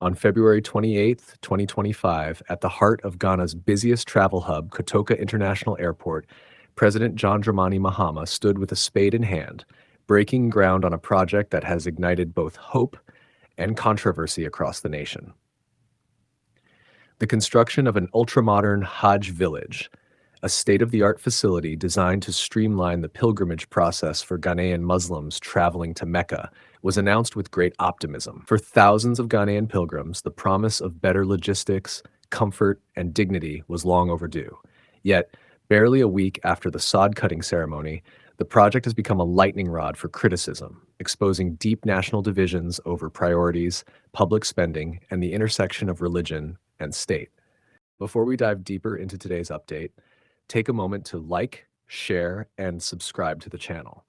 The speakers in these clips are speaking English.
On February 28, 2025, at the heart of Ghana's busiest travel hub, Kotoka International Airport, President John Dramani Mahama stood with a spade in hand, breaking ground on a project that has ignited both hope and controversy across the nation. The construction of an ultramodern Hajj Village, a state-of-the-art facility designed to streamline the pilgrimage process for Ghanaian Muslims traveling to Mecca, was announced with great optimism. For thousands of Ghanaian pilgrims, the promise of better logistics, comfort, and dignity was long overdue. Yet, barely a week after the sod-cutting ceremony, the project has become a lightning rod for criticism, exposing deep national divisions over priorities, public spending, and the intersection of religion and state. Before we dive deeper into today's update, take a moment to like, share, and subscribe to the channel.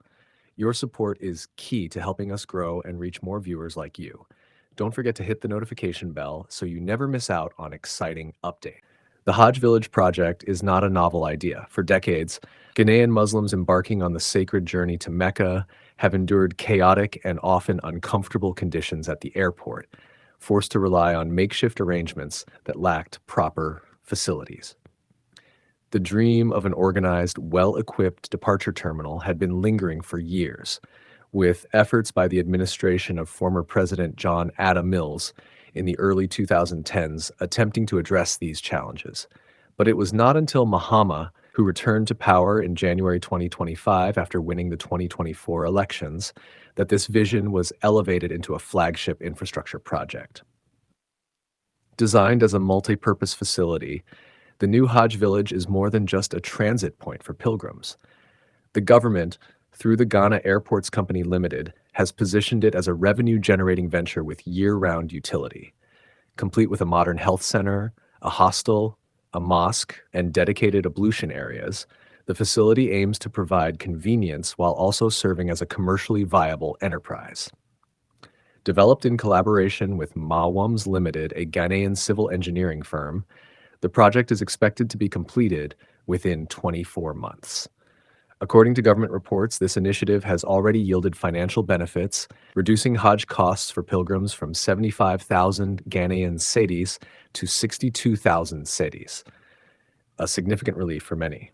Your support is key to helping us grow and reach more viewers like you. Don't forget to hit the notification bell so you never miss out on exciting updates. The Hajj Village project is not a novel idea. For decades, Ghanaian Muslims embarking on the sacred journey to Mecca have endured chaotic and often uncomfortable conditions at the airport, forced to rely on makeshift arrangements that lacked proper facilities. The dream of an organized, well-equipped departure terminal had been lingering for years, with efforts by the administration of former President John Atta Mills in the early 2010s attempting to address these challenges. But it was not until Mahama, who returned to power in January 2025 after winning the 2024 elections, that this vision was elevated into a flagship infrastructure project. Designed as a multi-purpose facility, the new Hajj Village is more than just a transit point for pilgrims. The government, through the Ghana Airports Company Limited, has positioned it as a revenue-generating venture with year-round utility. Complete with a modern health center, a hostel, a mosque, and dedicated ablution areas, the facility aims to provide convenience while also serving as a commercially viable enterprise. Developed in collaboration with Mawums Limited, a Ghanaian civil engineering firm, the project is expected to be completed within 24 months. According to government reports, this initiative has already yielded financial benefits, reducing Hajj costs for pilgrims from 75,000 Ghanaian cedis to 62,000 cedis, a significant relief for many.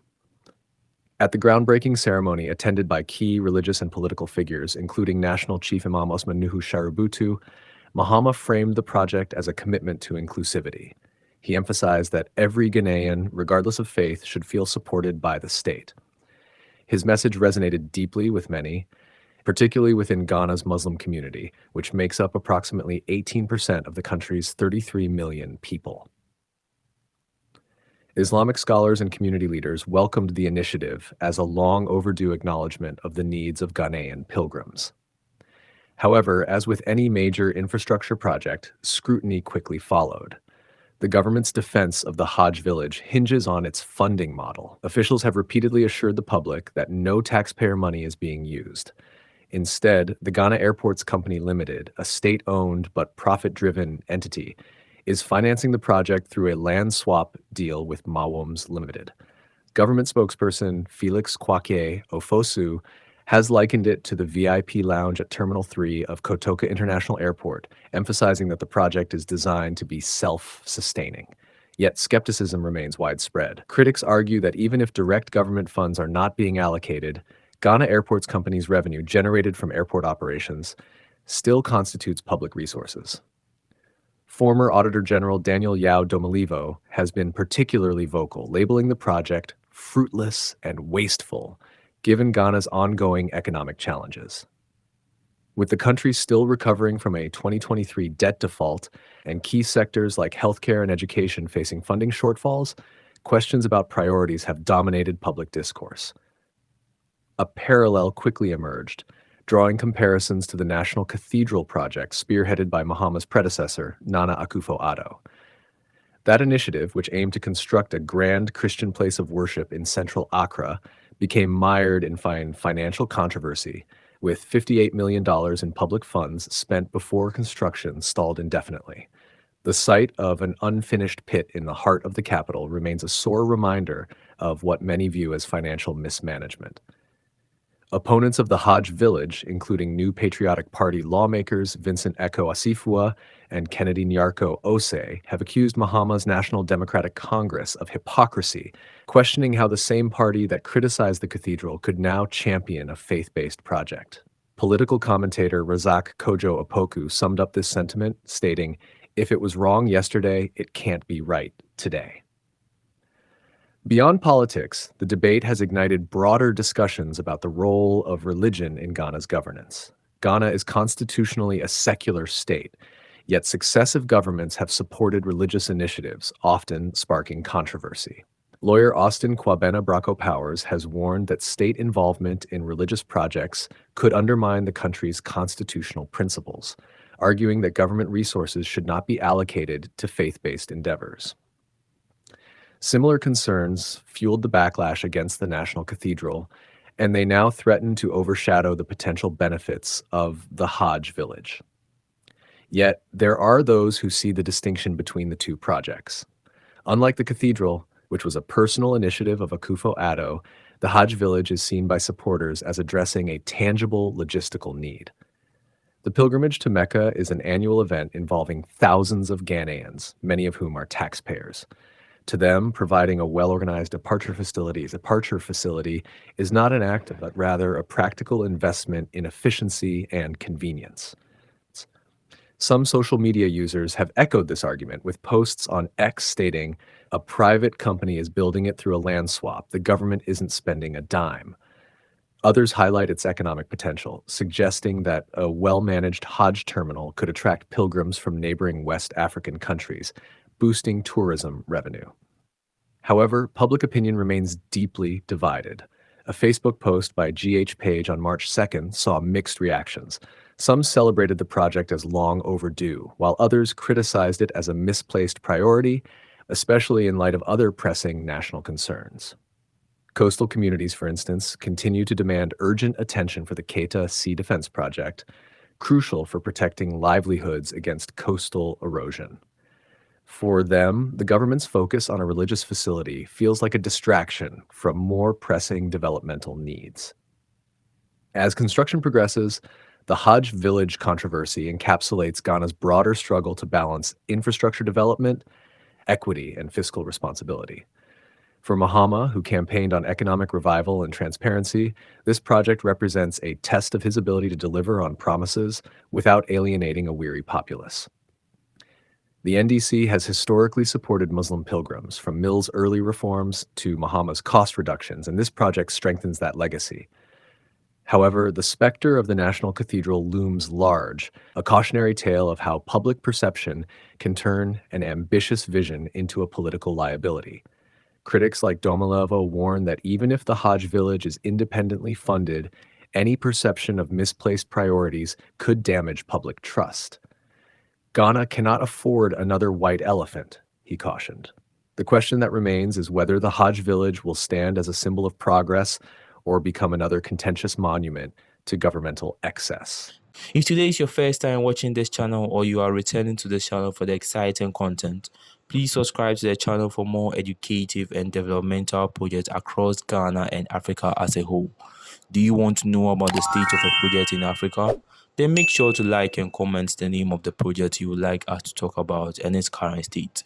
At the groundbreaking ceremony, attended by key religious and political figures, including National Chief Imam Osman Nuhu Shaributu, Mahama framed the project as a commitment to inclusivity. He emphasized that every Ghanaian, regardless of faith, should feel supported by the state. His message resonated deeply with many, particularly within Ghana's Muslim community, which makes up approximately 18% of the country's 33 million people. Islamic scholars and community leaders welcomed the initiative as a long overdue acknowledgement of the needs of Ghanaian pilgrims. However, as with any major infrastructure project, scrutiny quickly followed. The government's defense of the Hajj Village hinges on its funding model. Officials have repeatedly assured the public that no taxpayer money is being used. Instead, the Ghana Airports Company Limited, a state-owned but profit-driven entity, is financing the project through a land swap deal with Mawums Limited. Government spokesperson Felix Kwake Ofosu has likened it to the VIP lounge at Terminal 3 of Kotoka International Airport, emphasizing that the project is designed to be self-sustaining. Yet skepticism remains widespread. Critics argue that even if direct government funds are not being allocated, Ghana Airports Company's revenue generated from airport operations still constitutes public resources. Former Auditor General Daniel Yao Domalivo has been particularly vocal, labeling the project fruitless and wasteful, given Ghana's ongoing economic challenges. With the country still recovering from a 2023 debt default and key sectors like healthcare and education facing funding shortfalls, questions about priorities have dominated public discourse. A parallel quickly emerged, drawing comparisons to the National Cathedral project spearheaded by Mahama's predecessor, Nana Akufo-Addo. That initiative, which aimed to construct a grand Christian place of worship in central Accra, became mired in financial controversy, with $58 million in public funds spent before construction stalled indefinitely. The site of an unfinished pit in the heart of the capital remains a sore reminder of what many view as financial mismanagement. Opponents of the Hajj Village, including New Patriotic Party lawmakers Vincent Eko Asifua and Kennedy Nyarko Osei have accused Mahama's National Democratic Congress of hypocrisy, questioning how the same party that criticized the cathedral could now champion a faith-based project. Political commentator Razak Kojo Opoku summed up this sentiment, stating, "If it was wrong yesterday, it can't be right today." Beyond politics, the debate has ignited broader discussions about the role of religion in Ghana's governance. Ghana is constitutionally a secular state, yet successive governments have supported religious initiatives, often sparking controversy. Lawyer Austin Kwabena Bracco Powers has warned that state involvement in religious projects could undermine the country's constitutional principles, arguing that government resources should not be allocated to faith-based endeavors. Similar concerns fueled the backlash against the National Cathedral, and they now threaten to overshadow the potential benefits of the Hajj Village. Yet, there are those who see the distinction between the two projects. Unlike the cathedral, which was a personal initiative of Akufo-Addo, the Hajj Village is seen by supporters as addressing a tangible logistical need. The pilgrimage to Mecca is an annual event involving thousands of Ghanaians, many of whom are taxpayers. To them, providing a well-organized departure facility is not an act, but rather a practical investment in efficiency and convenience. Some social media users have echoed this argument with posts on X stating, "A private company is building it through a land swap. The government isn't spending a dime." Others highlight its economic potential, suggesting that a well-managed Hajj terminal could attract pilgrims from neighboring West African countries, boosting tourism revenue. However, public opinion remains deeply divided. A Facebook post by GH Page on March 2nd saw mixed reactions. Some celebrated the project as long overdue, while others criticized it as a misplaced priority, especially in light of other pressing national concerns. Coastal communities, for instance, continue to demand urgent attention for the Keita Sea Defense Project, crucial for protecting livelihoods against coastal erosion. For them, the government's focus on a religious facility feels like a distraction from more pressing developmental needs. As construction progresses, the Hajj Village controversy encapsulates Ghana's broader struggle to balance infrastructure development, equity, and fiscal responsibility. For Mahama, who campaigned on economic revival and transparency, this project represents a test of his ability to deliver on promises without alienating a weary populace. The NDC has historically supported Muslim pilgrims, from Mills' early reforms to Mahama's cost reductions, and this project strengthens that legacy. However, the specter of the National Cathedral looms large, a cautionary tale of how public perception can turn an ambitious vision into a political liability. Critics like Domolevo warn that even if the Hajj Village is independently funded, any perception of misplaced priorities could damage public trust. Ghana cannot afford another white elephant, he cautioned. The question that remains is whether the Hajj Village will stand as a symbol of progress or become another contentious monument to governmental excess. If today is your first time watching this channel or you are returning to this channel for the exciting content, please subscribe to the channel for more educative and developmental projects across Ghana and Africa as a whole. Do you want to know about the state of a project in Africa? Then make sure to like and comment the name of the project you would like us to talk about and its current state.